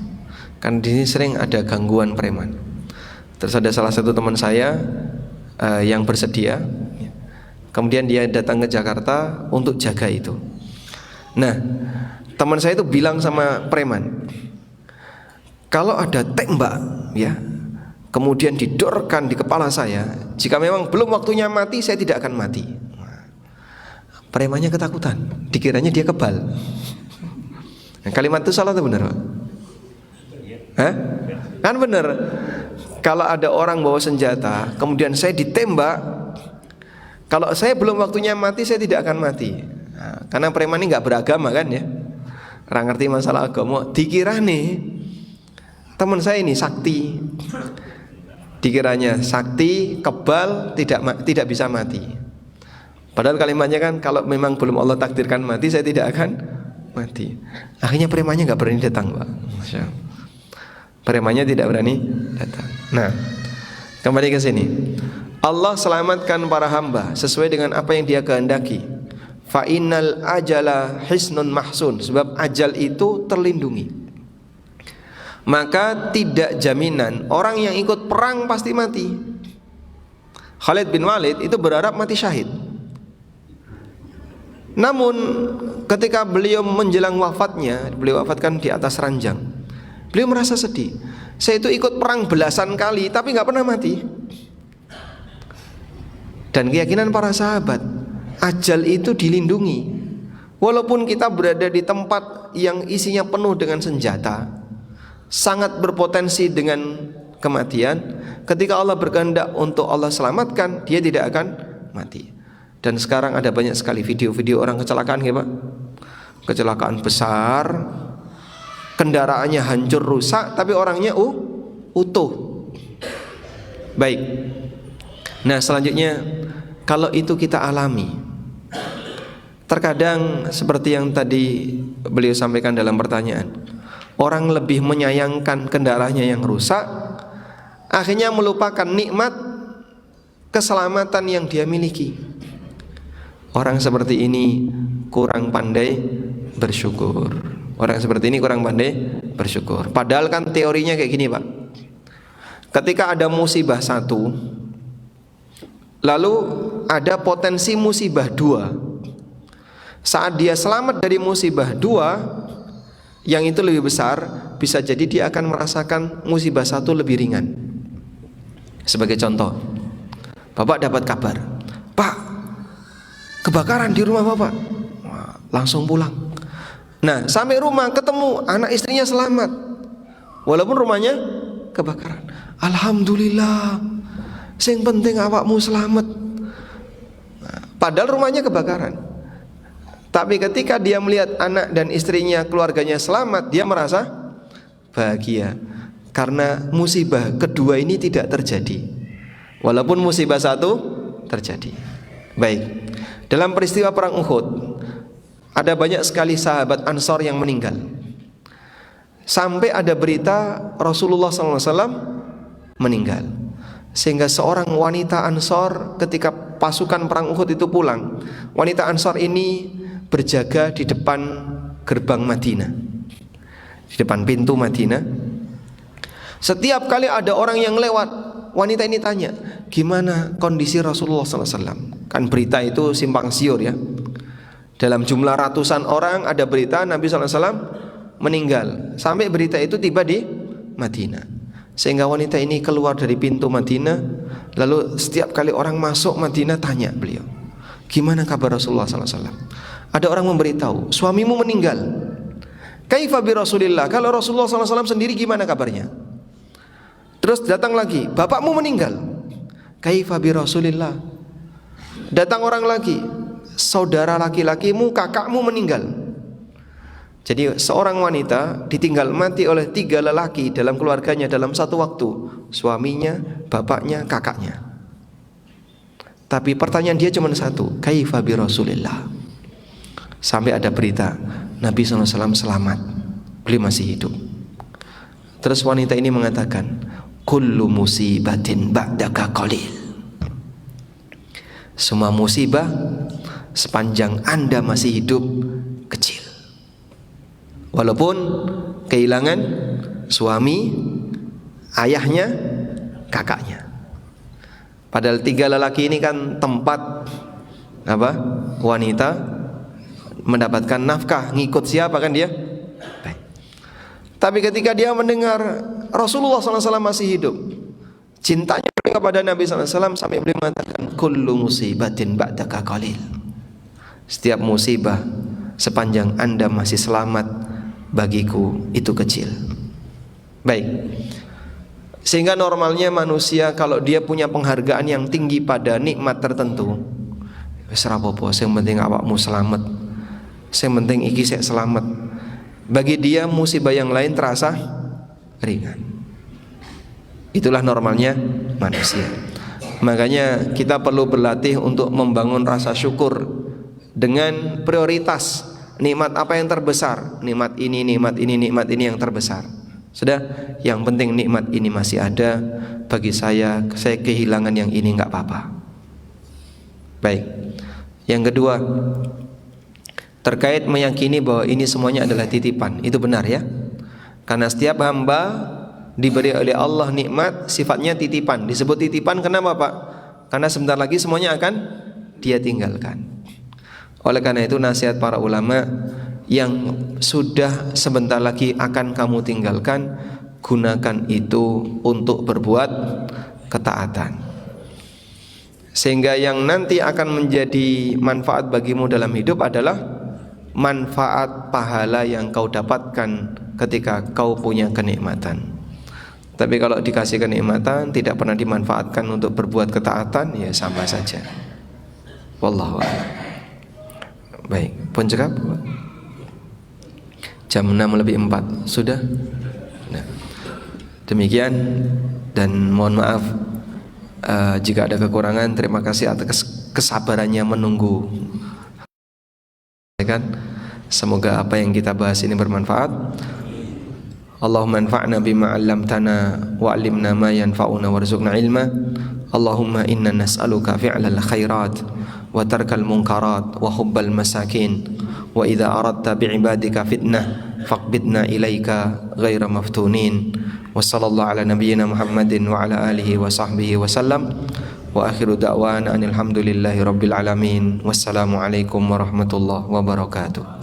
A: Kan di sini sering ada gangguan preman. Terus ada salah satu teman saya yang bersedia. Kemudian dia datang ke Jakarta untuk jaga itu. Nah, teman saya itu bilang sama preman, kalau ada tembak ya, kemudian didorkan di kepala saya, jika memang belum waktunya mati, saya tidak akan mati. Premannya ketakutan, dikiranya dia kebal. Nah, kalimat itu salah atau benar Pak? Hah? Kan benar. Kalau ada orang bawa senjata, kemudian saya ditembak, kalau saya belum waktunya mati, saya tidak akan mati. Nah, karena preman ini nggak beragama kan ya, nggak ngerti masalah agama. Dikira nih teman saya ini sakti, dikiranya sakti, kebal, tidak bisa mati. Padahal kalimatnya kan, kalau memang belum Allah takdirkan mati, saya tidak akan mati. Akhirnya premannya nggak berani datang Pak. Masya Allah. Premannya tidak berani datang. Nah, kembali ke sini. Allah selamatkan para hamba sesuai dengan apa yang Dia kehendaki. Fa innal ajala hisnun mahsun, sebab ajal itu terlindungi. Maka tidak jaminan orang yang ikut perang pasti mati. Khalid bin Walid itu berharap mati syahid. Namun ketika beliau menjelang wafatnya, beliau wafatkan di atas ranjang, beliau merasa sedih. Saya itu ikut perang belasan kali tapi gak pernah mati. Dan keyakinan para sahabat, ajal itu dilindungi. Walaupun kita berada di tempat yang isinya penuh dengan senjata, sangat berpotensi dengan kematian. Ketika Allah berkehendak untuk Allah selamatkan, dia tidak akan mati. Dan sekarang ada banyak sekali video-video orang kecelakaan ya Pak. Kecelakaan besar, kendaraannya hancur rusak, tapi orangnya utuh. Baik. Nah selanjutnya, kalau itu kita alami, terkadang seperti yang tadi beliau sampaikan dalam pertanyaan, orang lebih menyayangkan kendaraannya yang rusak, akhirnya melupakan nikmat keselamatan yang dia miliki. Orang seperti ini kurang pandai bersyukur. Orang seperti ini kurang pandai bersyukur. Padahal kan teorinya kayak gini Pak. Ketika ada musibah satu, lalu ada potensi musibah dua. Saat dia selamat dari musibah dua, yang itu lebih besar, bisa jadi dia akan merasakan musibah satu lebih ringan. Sebagai contoh, Bapak dapat kabar, Pak, kebakaran di rumah Bapak. Wah, langsung pulang. Nah sampai rumah ketemu anak istrinya selamat, walaupun rumahnya kebakaran. Alhamdulillah, yang penting awakmu selamat. Nah, padahal rumahnya kebakaran. Tapi ketika dia melihat anak dan istrinya, keluarganya selamat, dia merasa bahagia. Karena musibah kedua ini tidak terjadi, walaupun musibah satu terjadi. Baik, dalam peristiwa perang Uhud, ada banyak sekali sahabat Ansor yang meninggal. Sampai ada berita Rasulullah SAW meninggal, sehingga seorang wanita Ansor ketika pasukan perang Uhud itu pulang, wanita Ansor ini berjaga di depan gerbang Madinah, di depan pintu Madinah. Setiap kali ada orang yang lewat, wanita ini tanya, gimana kondisi Rasulullah SAW? Kan berita itu simpang siur ya. Dalam jumlah ratusan orang ada berita Nabi SAW meninggal, sampai berita itu tiba di Madinah. Sehingga wanita ini keluar dari pintu Madinah, lalu setiap kali orang masuk Madinah tanya beliau, gimana kabar Rasulullah SAW? Ada orang memberitahu, suamimu meninggal. Kaifa bi Rasulillah? Kalau Rasulullah SAW sendiri gimana kabarnya? Terus datang lagi, bapakmu meninggal. Kaifa bi Rasulillah? Datang orang lagi, saudara laki-lakimu, kakakmu meninggal. Jadi seorang wanita ditinggal mati oleh 3 lelaki dalam keluarganya dalam satu waktu, suaminya, bapaknya, kakaknya. Tapi pertanyaan dia cuma satu, kaifa bi Rasulillah? Sampai ada berita Nabi SAW selamat, beliau masih hidup. Terus wanita ini mengatakan, kullu musibatin ba'daka qalil. Semua musibah sepanjang Anda masih hidup kecil. Walaupun kehilangan suami, ayahnya, kakaknya. Padahal 3 lelaki ini kan tempat apa? Wanita mendapatkan nafkah, ngikut siapa kan dia? Baik. Tapi ketika dia mendengar Rasulullah SAW masih hidup, cintanya kepada Nabi SAW sampai beliau mengatakan, kullu musibatin ba'daka qalil. Setiap musibah sepanjang Anda masih selamat, bagiku itu kecil. Baik. Sehingga normalnya manusia kalau dia punya penghargaan yang tinggi pada nikmat tertentu, wis ora apa-apa, sing penting awakmu selamat, sing penting iki sik selamat. Bagi dia musibah yang lain terasa ringan. Itulah normalnya manusia. Makanya kita perlu berlatih untuk membangun rasa syukur dengan prioritas nikmat apa yang terbesar. Nikmat ini, nikmat ini, nikmat ini yang terbesar. Sudah, yang penting nikmat ini masih ada bagi saya kehilangan yang ini enggak apa-apa. Baik. Yang kedua, terkait meyakini bahwa ini semuanya adalah titipan. Itu benar ya. Karena setiap hamba diberi oleh Allah nikmat sifatnya titipan. Disebut titipan kenapa Pak? Karena sebentar lagi semuanya akan dia tinggalkan. Oleh karena itu nasihat para ulama, yang sudah sebentar lagi akan kamu tinggalkan, gunakan itu untuk berbuat ketaatan, sehingga yang nanti akan menjadi manfaat bagimu dalam hidup adalah manfaat pahala yang kau dapatkan ketika kau punya kenikmatan. Tapi kalau dikasih kenikmatan tidak pernah dimanfaatkan untuk berbuat ketaatan, ya sama saja. Wallahu a'lam. Baik, pun cekap. Jam 6:04 sudah. Nah, demikian, dan mohon maaf jika ada kekurangan. Terima kasih atas kesabarannya menunggu. Semoga apa yang kita bahas ini bermanfaat. Allahumma anfa'na bima 'allamtana wa 'allimna ma yanfa'una warzuqna ilma. Allahumma inna nas'aluka fi'lal khairat wa tarkal munkarat wa hubbal masakin wa idza aradta bi'ibadika fitnah faqbidna ilaika ghaira maftunin. Wa sallallahu ala nabiyyina Muhammadin wa ala alihi wa sahbihi wa sallam. Wa akhiru da'wana alhamdulillahi rabbil alamin. Wassalamu alaikum warahmatullahi wabarakatuh.